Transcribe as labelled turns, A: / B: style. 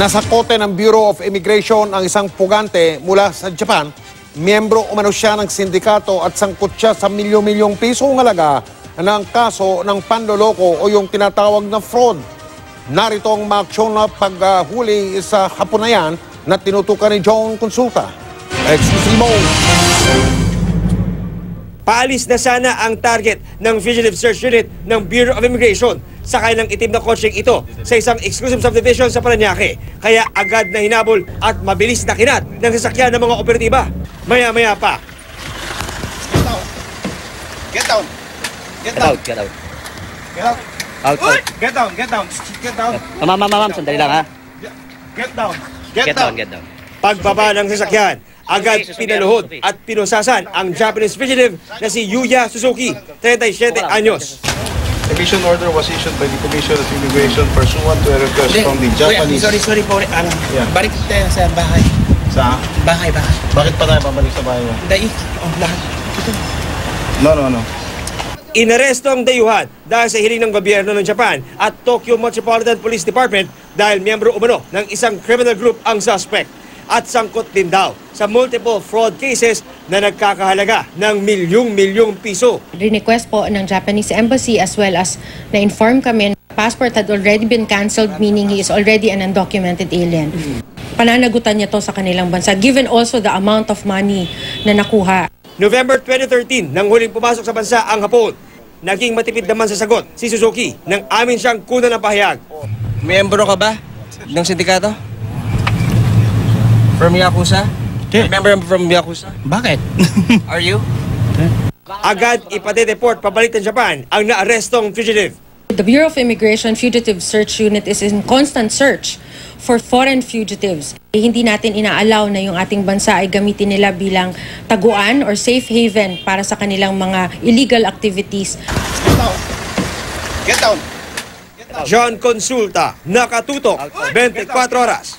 A: Nasa kote ng Bureau of Immigration ang isang pugante mula sa Japan. Miyembro umano siya ng sindikato at sangkot siya sa milyon-milyong pisong halaga ng kaso ng panloloko o yung tinatawag na fraud. Narito ang maaksyon na paghuli sa hapunayan na tinutukan ni John Consulta. Exclusive.
B: Paalis na sana ang target ng Fugitive Search Unit ng Bureau of Immigration sakay ng itim na kotseng ito sa isang exclusive subdivision sa Parañaque. Kaya agad na hinabol at mabilis na kinat ng sasakyan ng mga operatiba. Maya-maya pa.
C: Get down. Get
D: Get
C: down.
D: out, get out.
C: Get out.
D: Out, out.
C: Get down. Get down. Get down.
D: Ma'am, sandali lang ha.
C: Get down.
D: Get down, get down.
B: Pagbaba ng sasakyan, agad pinaluhod at pinusasan ang Japanese fugitive na si Yuya Suzuki, 37 anyos.
E: Emission order was issued by the Commission of Immigration pursuant to a request from the Japanese...
C: Sorry po.
E: Yeah.
C: Balik tayo sa bahay.
E: Sa?
C: Bahay.
E: Bakit pa tayo pabalik sa bahay mo?
C: Dai. Lahat.
E: No.
B: Inaresto ang dayuhan dahil sa hiling ng gobyerno ng Japan at Tokyo Metropolitan Police Department dahil miyembro umano ng isang criminal group ang suspect. At sangkot din daw sa multiple fraud cases na nagkakahalaga ng milyong-milyong piso.
F: Request po ng Japanese Embassy as well as na-inform kami na passport had already been cancelled, meaning he is already an undocumented alien. Pananagutan niya to sa kanilang bansa, given also the amount of money na nakuha.
B: November 2013, nang huling pumasok sa bansa ang Hapon, naging matipid naman sa sagot si Suzuki nang amin siyang kunan ng pahayag.
G: Miyembro ka ba ng sindikato? From Yakuza? Member from Yakuza?
C: Bakit?
G: Are you?
B: Agad ipade-deport pabalik ng Japan ang naarestong fugitive.
F: The Bureau of Immigration Fugitive Search Unit is in constant search for foreign fugitives. Hindi natin inaalaw na yung ating bansa ay gamitin nila bilang taguan or safe haven para sa kanilang mga illegal activities.
C: Get down.
B: John Consulta, nakatutok 24 oras.